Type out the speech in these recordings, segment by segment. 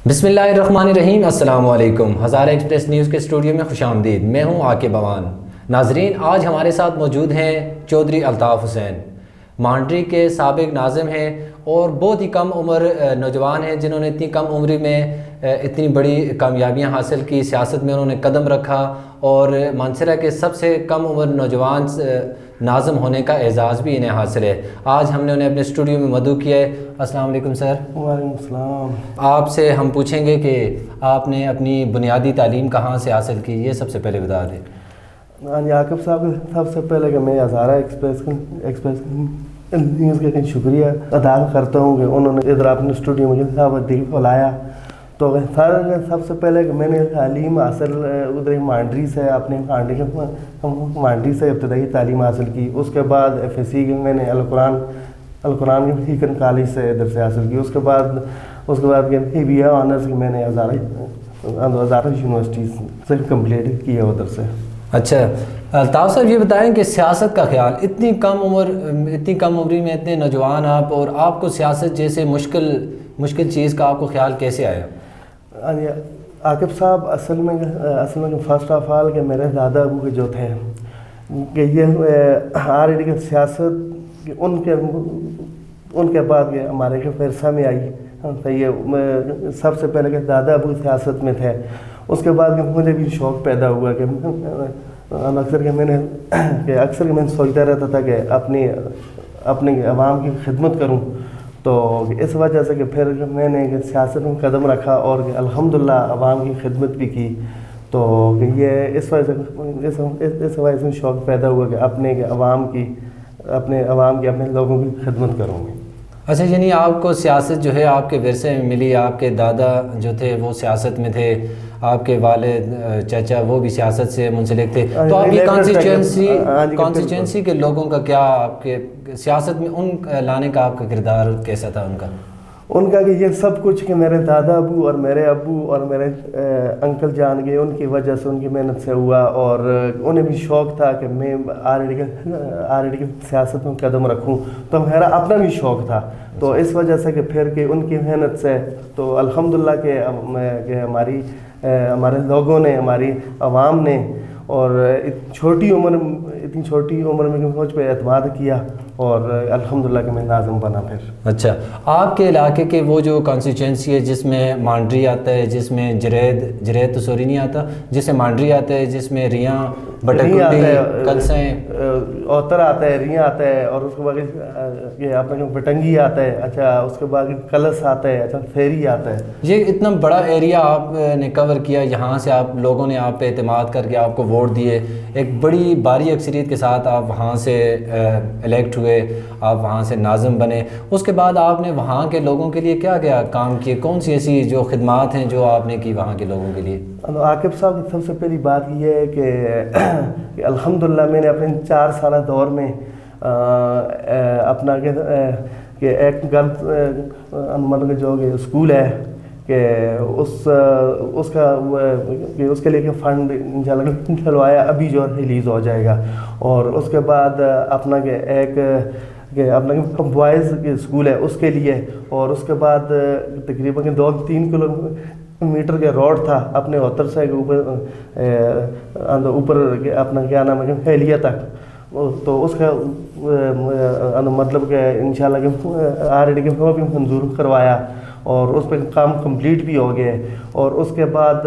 بسم اللہ الرحمن الرحیم، السلام علیکم۔ ہزارہ ایکسپریس نیوز کے اسٹوڈیو میں خوش آمدید۔ میں ہوں عاقب امان۔ ناظرین، آج ہمارے ساتھ موجود ہیں چودھری الطاف حسین، مانڈری کے سابق ناظم ہیں اور بہت ہی کم عمر نوجوان ہیں جنہوں نے اتنی کم عمری میں اتنی بڑی کامیابیاں حاصل کی۔ سیاست میں انہوں نے قدم رکھا اور مانسہرہ کے سب سے کم عمر نوجوان ناظم ہونے کا اعزاز بھی انہیں حاصل ہے۔ آج ہم نے انہیں اپنے اسٹوڈیو میں مدعو کیا ہے۔ السلام علیکم سر۔ وعلیکم السلام۔ آپ سے ہم پوچھیں گے کہ آپ نے اپنی بنیادی تعلیم کہاں سے حاصل کی، یہ سب سے پہلے بتا دیں۔ ہاں جی، عاقب صاحب سب سے پہلے کہ میں ہزارہ ایکسپریس نیوز کا شکریہ ادا کرتا ہوں کہ انہوں نے ادھر اپنے اسٹوڈیو مجھے دعوت دی، بلایا۔ تو سب سے پہلے کہ میں نے تعلیم حاصل ادھر مانڈری سے، اپنے مانڈری سے ابتدائی تعلیم حاصل کی۔ اس کے بعد FSC میں نے القرآن کی فیکن کالج سے ادھر سے حاصل کی۔ اس کے بعد BA آنرس کی میں نے ہزارہ یونیورسٹی سے کمپلیٹ کیا ادھر سے۔ اچھا الطاف صاحب، یہ بتائیں کہ سیاست کا خیال اتنی کم عمری میں اتنے نوجوان آپ، اور آپ کو سیاست جیسے مشکل چیز کا آپ کو خیال کیسے آیا؟ ہاں جی عاقب صاحب، اصل میں فرسٹ آف آل کہ میرے دادا ابو کے جو تھے کہ یہ آلریڈی سیاست ان کے بعد یہ ہمارے ورثہ میں آئی۔ تو یہ سب سے پہلے کہ دادا ابو سیاست میں تھے، اس کے بعد مجھے بھی شوق پیدا ہوا کہ اکثر میں سوچتا رہتا تھا کہ اپنی عوام کی خدمت کروں۔ تو اس وجہ سے کہ پھر میں نے سیاست میں قدم رکھا اور الحمدللہ عوام کی خدمت بھی کی۔ تو یہ اس وجہ سے شوق پیدا ہوا کہ اپنے عوام کی اپنے لوگوں کی خدمت کروں گی۔ اچھا، یعنی آپ کو سیاست جو ہے آپ کے ورثے میں ملی، آپ کے دادا جو تھے وہ سیاست میں تھے، آپ کے والد چچا وہ بھی سیاست سے منسلک تھے، تو آپ یہ کانسٹیچوئنسی کے لوگوں کا کیا آپ کے سیاست میں ان لانے کا آپ کا کردار کیسا تھا ان کا کہ یہ سب کچھ کہ میرے دادا ابو اور میرے ابو اور میرے انکل جان گئے، ان کی وجہ سے، ان کی محنت سے ہوا، اور انہیں بھی شوق تھا کہ میں آلریڈی سیاست میں قدم رکھوں، تو میرا اپنا بھی شوق تھا۔ تو اس وجہ سے کہ پھر کہ ان کی محنت سے تو الحمدللہ کہ ہمارے لوگوں نے، ہماری عوام نے، اور اتنی چھوٹی عمر میں مجھ پہ اعتماد کیا، اور الحمدللہ کہ میں ناظم بنا پھر۔ اچھا، آپ کے علاقے کے وہ جو کانسٹیچوئنسی ہے جس میں مانڈری آتا ہے، جس میں جرید تو سوری نہیں آتا، جس میں مانڈری آتا ہے، جس میں ریاں بٹکنڈی کلسیں اوتر آتا ہے، ریاں آتا ہے، اور اس کے بعد یہ اپنا بٹنگی آتا ہے، اچھا اس کے بعد کلس آتا ہے، اچھا فیری آتا ہے۔ یہ اتنا بڑا ایریا آپ نے کور کیا، یہاں سے آپ لوگوں نے آپ پہ اعتماد کر کے آپ کو ووٹ دیے، ایک بڑی بھاری اکثریت کے ساتھ آپ وہاں سے الیکٹ ہوئے، آپ وہاں سے ناظم بنے۔ اس کے بعد آپ نے وہاں کے لوگوں کے لیے کیا کیا کام کیے، کون سی ایسی جو خدمات ہیں جو آپ نے کی وہاں کے لوگوں کے لیے؟ عاقب صاحب کی سب سے پہلی بات یہ ہے کہ الحمدللہ میں نے اپنے 4 سالہ دور میں اپنا کہ ایک مطلب جو کہ اسکول ہے کہ اس کے لیے کہ فنڈ انشاءاللہ ڈلوایا، ابھی جو ریلیز ہو جائے گا۔ اور اس کے بعد اپنا کہ اپنا بوائز کے اسکول ہے اس کے لیے، اور اس کے بعد تقریباً 2-3 کلومیٹر کے روڈ تھا اپنے ہوتر سے اوپر اپنا کیا نام ہے پھیلیا تک، تو اس کا مطلب کہ انشاءاللہ کہ آلریڈی کہ وہ بھی منظور کروایا، اور اس پہ کام کمپلیٹ بھی ہو گئے۔ اور اس کے بعد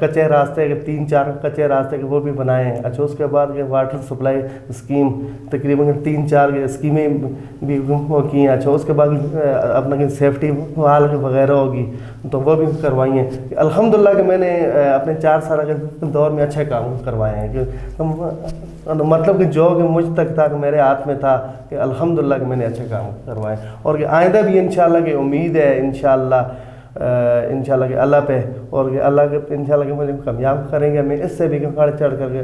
کچے راستے کے 3-4 کچے راستے کے وہ بھی بنائے ہیں۔ اچھا، اس کے بعد واٹر سپلائی اسکیم تقریباً 3-4 اسکیمیں بھی وہ کی ہیں۔ اچھا، اس کے بعد اپنا سیفٹی وال وغیرہ ہوگی تو وہ بھی کروائی ہیں۔ الحمدللہ کہ میں نے اپنے 4 سال کے دور میں اچھے کام کروائے ہیں، کہ مطلب کہ جو کہ مجھ تک تھا، کہ میرے ہاتھ میں تھا، کہ الحمدللہ کہ میں نے اچھے کام کروائے، اور کہ آئندہ بھی انشاءاللہ کہ امید ہے انشاءاللہ کہ اللہ پہ، اور کہ اللہ کے انشاءاللہ کہ مجھے کامیاب کریں گے۔ میں اس سے بھی بڑھ چڑھ کر کے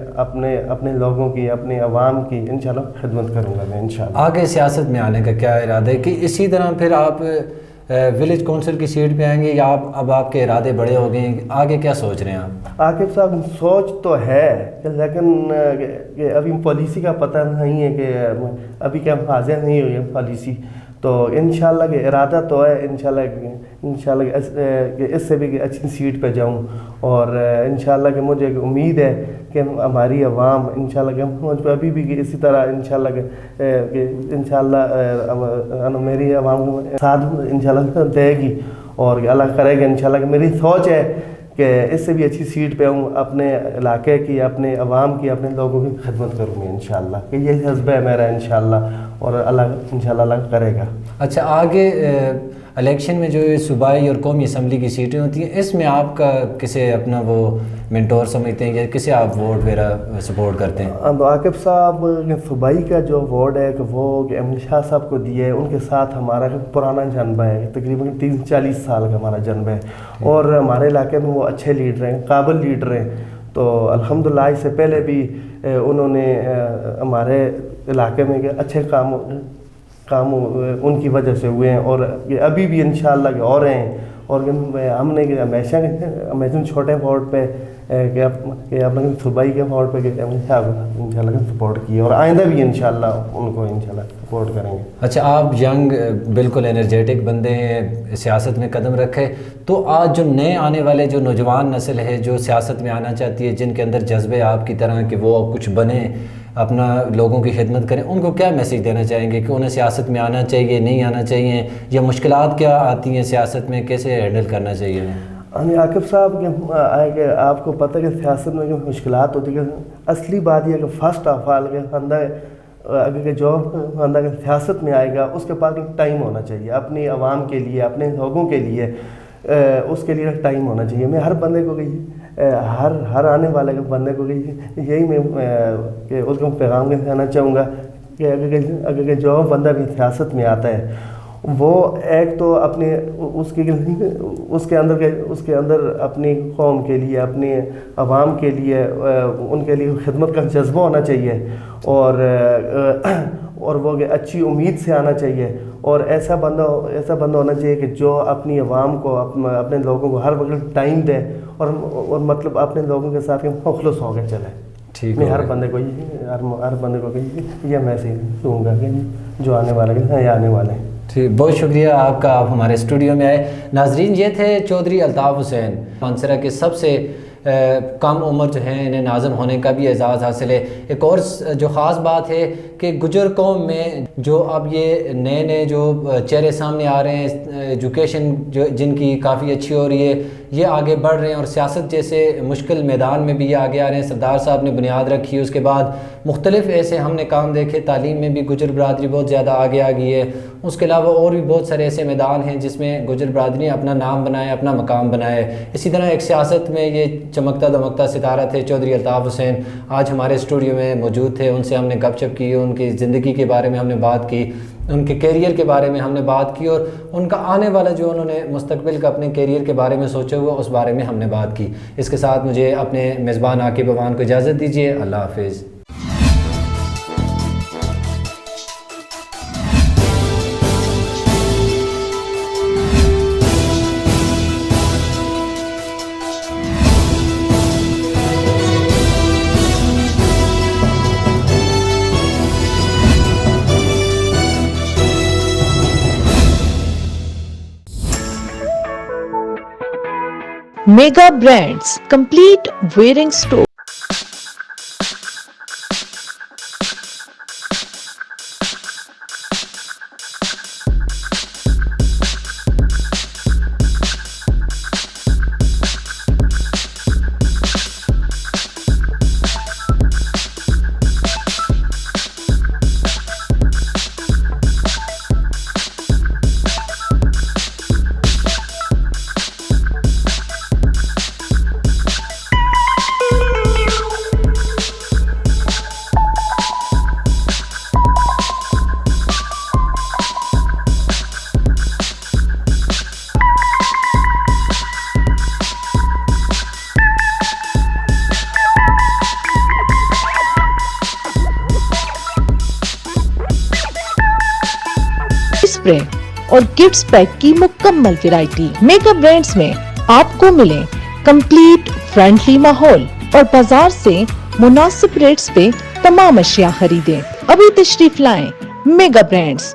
اپنے لوگوں کی، اپنے عوام کی انشاءاللہ خدمت کروں گا میں انشاءاللہ۔ آگے سیاست میں آنے کا کیا ارادہ ہے، کہ اسی طرح پھر آپ ولیج کونسل کی سیٹ پہ آئیں گے، یا اب آپ کے ارادے بڑے ہو گئے ہیں، آگے کیا سوچ رہے ہیں آپ؟ عاقب صاحب سوچ تو ہے، لیکن ابھی پالیسی کا پتہ نہیں ہے کہ ابھی کیا حاضر نہیں ہوئی ہے پالیسی، تو انشاءاللہ کہ ارادہ تو ہے انشاءاللہ کہ اس سے بھی اچھی سیٹ پہ جاؤں، اور انشاءاللہ کہ مجھے انامید ہے کہ ہماری عوام انشاءاللہ کہ مجھ پہ ابھی بھی اسی طرح انشاءاللہ کہ انشاءاللہ میری عوام ساتھ انشاءاللہ دے گی، اور اللہ کرے گا انشاءاللہ کہ میری سوچ ہے کہ اس سے بھی اچھی سیٹ پہ ہوں، اپنے علاقے کی، اپنے عوام کی، اپنے لوگوں کی خدمت کروں گی انشاءاللہ، کہ یہی حسب ہے میرا انشاءاللہ، اور اللہ انشاءاللہ اللہ کرے گا۔ اچھا، آگے الیکشن میں جو صوبائی اور قومی اسمبلی کی سیٹیں ہوتی ہیں، اس میں آپ کا کسے اپنا وہ منٹور سمجھتے ہیں یا کسے آپ ووٹ وغیرہ سپورٹ کرتے ہیں؟ اب عاقب صاحب صوبائی کا جو وارڈ ہے کہ وہ امین شاہ صاحب کو دیے، ان کے ساتھ ہمارا پرانا جنبہ ہے، تقریباً 30-40 سال کا ہمارا جنبہ ہے، اور ہمارے علاقے میں وہ اچھے لیڈر ہیں، قابل لیڈر ہیں، تو الحمدللہ اس سے پہلے بھی انہوں نے ہمارے علاقے میں اچھے کام ان کی وجہ سے ہوئے ہیں، اور یہ ابھی بھی انشاءاللہ کہ اور ہیں، اور ہم نے ہمیشہ چھوٹے وارڈ پہ کہ اپنے صوبائی کے وارڈ پہ انشاءاللہ سپورٹ کی، اور آئندہ بھی انشاءاللہ ان کو انشاءاللہ سپورٹ کریں گے۔ اچھا، آپ ینگ بالکل انرجیٹک بندے ہیں، سیاست میں قدم رکھے، تو آج جو نئے آنے والے جو نوجوان نسل ہے جو سیاست میں آنا چاہتی ہے، جن کے اندر جذبے آپ کی طرح کہ وہ کچھ بنیں، اپنا لوگوں کی خدمت کریں، ان کو کیا میسیج دینا چاہیں گے کہ انہیں سیاست میں آنا چاہیے، نہیں آنا چاہیے، یا مشکلات کیا آتی ہیں سیاست میں، کیسے ہینڈل کرنا چاہیے؟ عاقب صاحب کہ آپ کو پتہ ہے کہ سیاست میں جو مشکلات ہوتی ہے، اصلی بات یہ ہے کہ فرسٹ آف آل کہ بندہ اگر کہ جو بندہ سیاست میں آئے گا اس کے پاس ٹائم ہونا چاہیے اپنی عوام کے لیے، اپنے لوگوں کے لیے، اس کے لیے ٹائم ہونا چاہیے۔ میں ہر بندے کو ہر آنے والے بندے کو یہی میں کہ اس کو پیغام کہنا چاہوں گا کہ اگر جو بندہ بھی سیاست میں آتا ہے، وہ ایک تو اپنے اس کے اندر اپنی قوم کے لیے، اپنی عوام کے لیے، ان کے لیے خدمت کا جذبہ ہونا چاہیے، اور وہ اچھی امید سے آنا چاہیے، اور ایسا بندہ ہونا چاہیے کہ جو اپنی عوام کو، اپنے لوگوں کو ہر وقت ٹائم دے، اور مطلب اپنے لوگوں کے ساتھ مخلص ہو کے چلے۔ میں ہر بندے کو یہ میسیج دوں گا کہ جو آنے والے ہیں۔ ٹھیک، بہت شکریہ آپ کا، آپ ہمارے اسٹوڈیو میں آئے۔ ناظرین، یہ تھے چودھری الطاف حسین، مانسرہ کے سب سے کم عمر جو ہیں، انہیں ناظم ہونے کا بھی اعزاز حاصل ہے۔ ایک اور جو خاص بات ہے کہ گجر قوم میں جو اب یہ نئے جو چہرے سامنے آ رہے ہیں، ایجوکیشن جن کی کافی اچھی ہو رہی ہے، یہ آگے بڑھ رہے ہیں، اور سیاست جیسے مشکل میدان میں بھی یہ آگے آ رہے ہیں۔ سردار صاحب نے بنیاد رکھی، اس کے بعد مختلف ایسے ہم نے کام دیکھے، تعلیم میں بھی گجر برادری بہت زیادہ آگے آ گئی ہے۔ اس کے علاوہ اور بھی بہت سارے ایسے میدان ہیں جس میں گجر برادری نے اپنا نام بنایا، اپنا مقام بنایا ہے۔ اسی طرح ایک سیاست میں یہ چمکتا دمکتا ستارہ تھے چودھری الطاف حسین، آج ہمارے اسٹوڈیو میں موجود تھے۔ ان سے ہم نے گپ شپ کی، ان کی زندگی کے بارے میں ہم نے بات کی، ان کے کیریئر کے بارے میں ہم نے بات کی، اور ان کا آنے والا جو انہوں نے مستقبل کا اپنے کیریئر کے بارے میں سوچا ہوا، اس بارے میں ہم نے بات کی۔ اس کے ساتھ مجھے اپنے میزبان عاقب بوان کو اجازت دیجیے، اللہ حافظ۔ Mega Brands complete wearing store. Spray اور گفٹس پیک کی مکمل ویرائٹی۔ میگا برانڈز میں آپ کو ملے کمپلیٹ فرینڈلی ماحول اور بازار سے مناسب ریٹس پہ تمام اشیاء خریدیں۔ ابھی تشریف لائیں میگا برانڈز،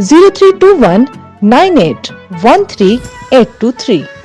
0321 9813 823।